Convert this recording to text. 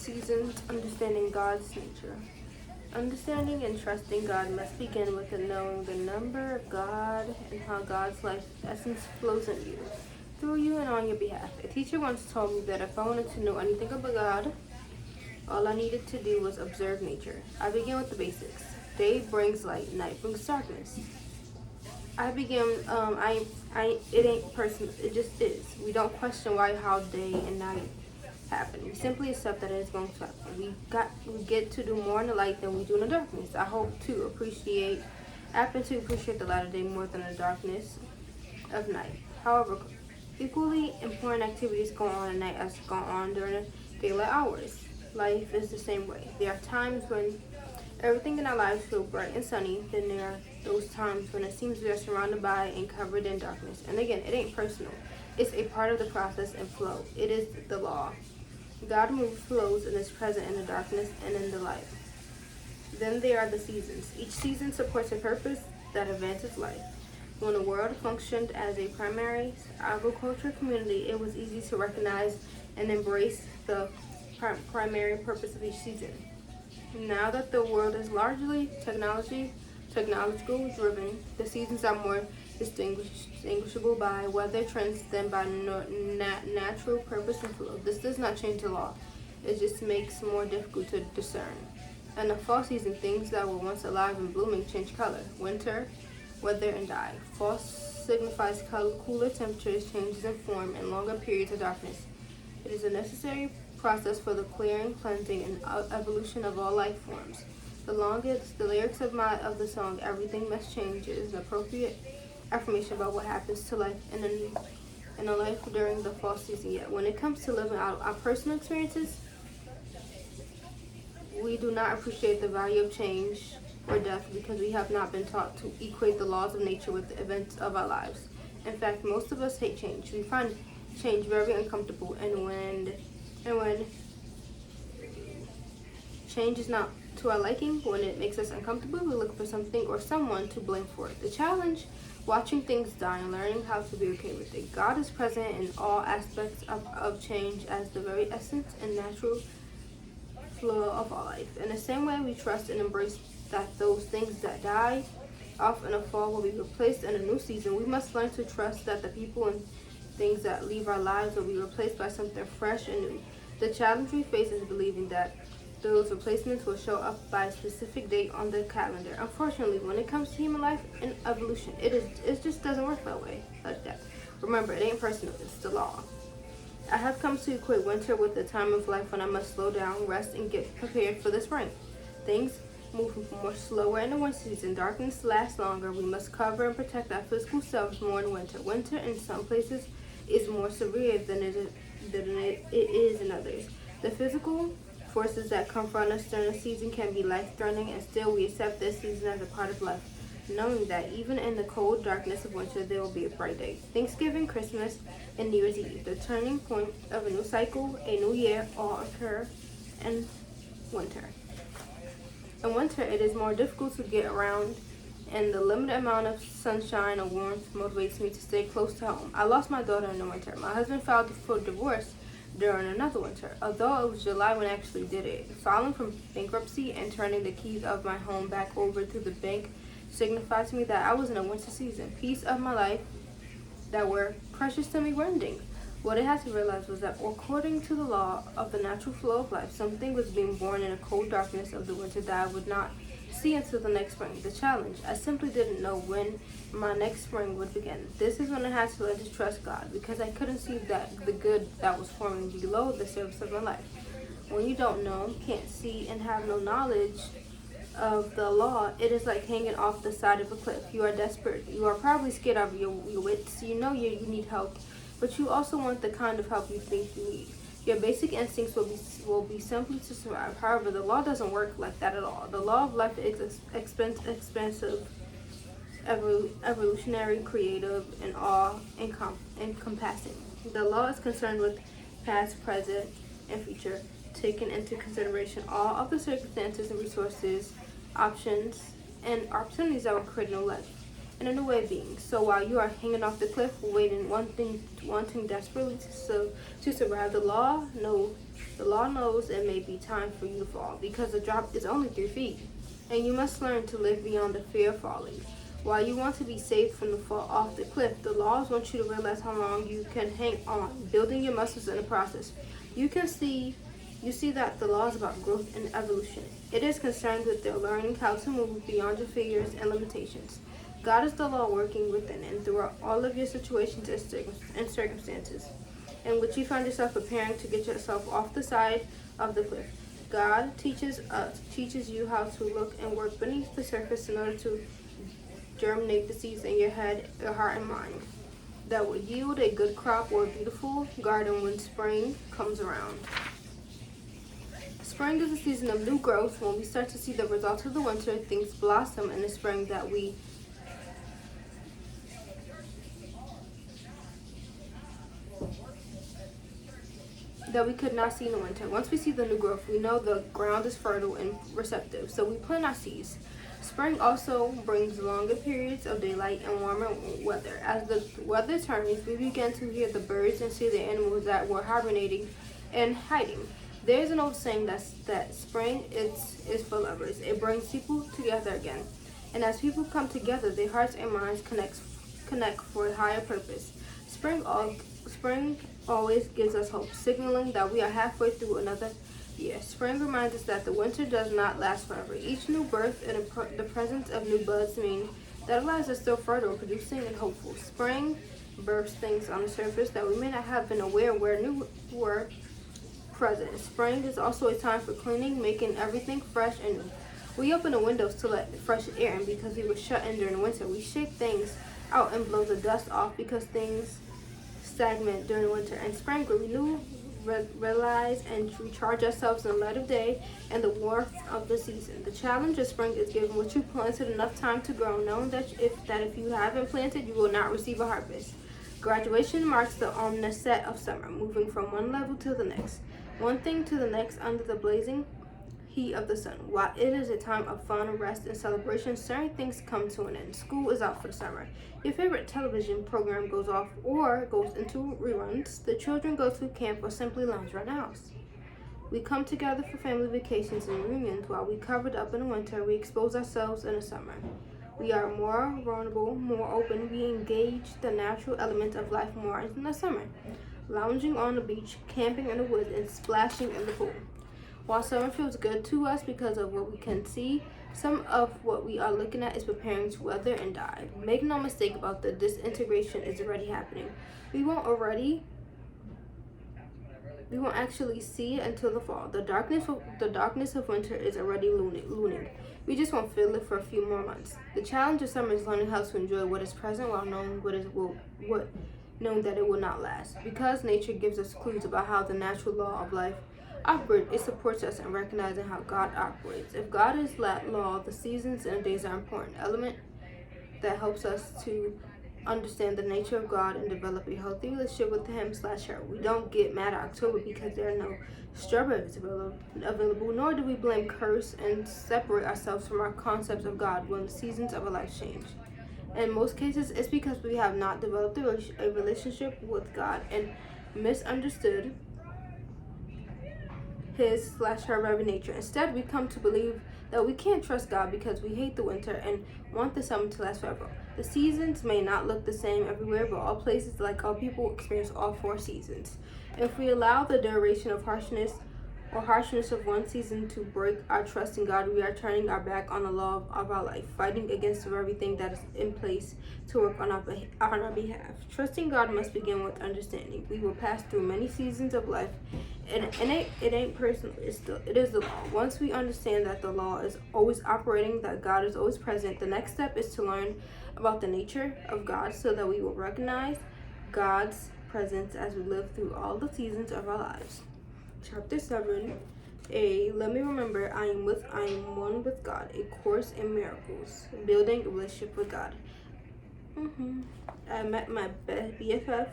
Seasons, understanding God's nature. Understanding and trusting God must begin with knowing the number of God and how God's life essence flows in you, through you, and on your behalf. A teacher once told me that if I wanted to know anything about God, all I needed to do was observe nature. I began with the basics. Day brings light, night brings darkness. I began. It ain't personal. It just is. We don't question why, how day and night happen. We simply accept that it is going to happen. We get to do more in the light than we do in the darkness. I happen to appreciate the light of day more than the darkness of night. However, equally important activities go on at night as go on during the daylight hours. Life is the same way. There are times when everything in our lives feels bright and sunny. Then there are those times when it seems we are surrounded by and covered in darkness. And again, it ain't personal. It's a part of the process and flow. It is the law. God moves, flows, and is present in the darkness and in the light. Then there are the seasons. Each season supports a purpose that advances life. When the world functioned as a primary agricultural community, it was easy to recognize and embrace the primary purpose of each season. Now that the world is largely technological driven, the seasons are more distinguishable by weather trends than by natural purpose and flow. This does not change the law. It just makes it more difficult to discern. In the fall season, things that were once alive and blooming change color. Winter, weather, and die. Fall signifies cooler temperatures, changes in form, and longer periods of darkness. It is a necessary process for the clearing, cleansing, and evolution of all life forms. The lyrics of the song "Everything Must Change" is an appropriate affirmation about what happens to life in a life during the fall season. Yet, when it comes to living out our personal experiences, we do not appreciate the value of change or death because we have not been taught to equate the laws of nature with the events of our lives. In fact, most of us hate change. We find change very uncomfortable, and when change is not to our liking, when it makes us uncomfortable, we look for something or someone to blame for it. The challenge, watching things die and learning how to be okay with it. God is present in all aspects of change as the very essence and natural flow of our life. In the same way, we trust and embrace that those things that die off in the fall will be replaced in a new season. We must learn to trust that the people and things that leave our lives will be replaced by something fresh and new. The challenge we face is believing that those replacements will show up by a specific date on the calendar. Unfortunately, when it comes to human life and evolution, it just doesn't work that way, like that. Remember, it ain't personal, it's the law. I have come to equate winter with the time of life when I must slow down, rest, and get prepared for the spring. Things move more slower in the winter season. Darkness lasts longer. We must cover and protect our physical selves more in winter. Winter in some places is more severe than it is in others. The physical forces that confront us during the season can be life-threatening, and still we accept this season as a part of life, knowing that even in the cold darkness of winter, there will be a bright day. Thanksgiving, Christmas, and New Year's Eve, the turning point of a new cycle, a new year, all occur in winter. In winter, it is more difficult to get around, and the limited amount of sunshine or warmth motivates me to stay close to home. I lost my daughter in the winter. My husband filed for divorce during another winter, although it was July when I actually did it. Filing from bankruptcy and turning the keys of my home back over to the bank signified to me that I was in a winter season. Piece of my life that were precious to me were ending. What I had to realize was that according to the law of the natural flow of life, something was being born in the cold darkness of the winter that I would not see until the next spring. The challenge, I simply didn't know when my next spring would begin. This is when I had to learn to trust God, because I couldn't see the good that was forming below the surface of my life. When you don't know, can't see, and have no knowledge of the law, it is like hanging off the side of a cliff. You are desperate. You are probably scared of your wits. You know you need help, but you also want the kind of help you think you need. Your basic instincts will be simply to survive. However, the law doesn't work like that at all. The law of life is expansive, evolutionary, creative, and all-encompassing. The law is concerned with past, present, and future, taking into consideration all of the circumstances and resources, options, and opportunities that will create a new life and a new way of being. So while you are hanging off the cliff, waiting, wanting desperately to survive, the law God knows it may be time for you to fall because the drop is only 3 feet, and you must learn to live beyond the fear of falling. While you want to be saved from the fall off the cliff, the laws want you to realize how long you can hang on, building your muscles in the process. You see that the law is about growth and evolution. It is concerned with their learning how to move beyond your fears and limitations. God is the law working within and throughout all of your situations and circumstances in which you find yourself preparing to get yourself off the side of the cliff. God teaches you how to look and work beneath the surface in order to germinate the seeds in your head, your heart, and mind that will yield a good crop or a beautiful garden when spring comes around. Spring is a season of new growth. When we start to see the results of the winter, things blossom in the spring that we could not see in the winter. Once we see the new growth, we know the ground is fertile and receptive, so we plant our seeds. Spring also brings longer periods of daylight and warmer weather. As the weather turns, we begin to hear the birds and see the animals that were hibernating and hiding. There's an old saying that spring is for lovers. It brings people together again. And as people come together, their hearts and minds connect for a higher purpose. Spring always gives us hope, signaling that we are halfway through another year. Spring reminds us that the winter does not last forever. Each new birth and the presence of new buds mean that our lives are still fertile, producing and hopeful. Spring births things on the surface that we may not have been aware were present. Spring is also a time for cleaning, making everything fresh and new. We open the windows to let fresh air in because we were shut in during winter. We shake things out and blow the dust off because things stagnant during winter. And spring, we renew, realize, and recharge ourselves in the light of day and the warmth of the season. The challenge of spring is giving what you planted enough time to grow, knowing that if you haven't planted, you will not receive a harvest. Graduation marks the onset of summer, moving from one level to the next, one thing to the next under the blazing heat of the sun. While it is a time of fun, rest, and celebration, certain things come to an end. School is out for the summer. Your favorite television program goes off or goes into reruns. The children go to camp or simply lounge around the house. We come together for family vacations and reunions. While we covered up in the winter, we expose ourselves in the summer. We are more vulnerable, more open. We engage the natural elements of life more in the summer, lounging on the beach, camping in the woods, and splashing in the pool. While summer feels good to us because of what we can see, some of what we are looking at is preparing to wither and die. Make no mistake about the disintegration is already happening. We won't actually see it until the fall. The darkness of winter is already looming. We just won't feel it for a few more months. The challenge of summer is learning how to enjoy what is present while knowing knowing that it will not last. Because nature gives us clues about how the natural law of life operates, it supports us in recognizing how God operates. If God is that law, the seasons and days are an important element that helps us to understand the nature of God and develop a healthy relationship with Him/her. We don't get mad at October because there are no strawberries available, nor do we blame curse and separate ourselves from our concepts of God when the seasons of our life change. In most cases, it's because we have not developed a relationship with God and misunderstood His/her very nature. Instead, we come to believe that we can't trust God because we hate the winter and want the summer to last forever. The seasons may not look the same everywhere, but all places, like all people, experience all 4 seasons. If we allow the duration of harshness of one season to break our trust in God, we are turning our back on the law of our life, fighting against the very thing that is in place to work on our behalf. Trusting God must begin with understanding. We will pass through many seasons of life, and it ain't personal. It is the law. Once we understand that the law is always operating, that God is always present, the next step is to learn about the nature of God so that we will recognize God's presence as we live through all the seasons of our lives. Chapter 7, let me remember I am one with God, a course in miracles, building a relationship with God. I met my BFF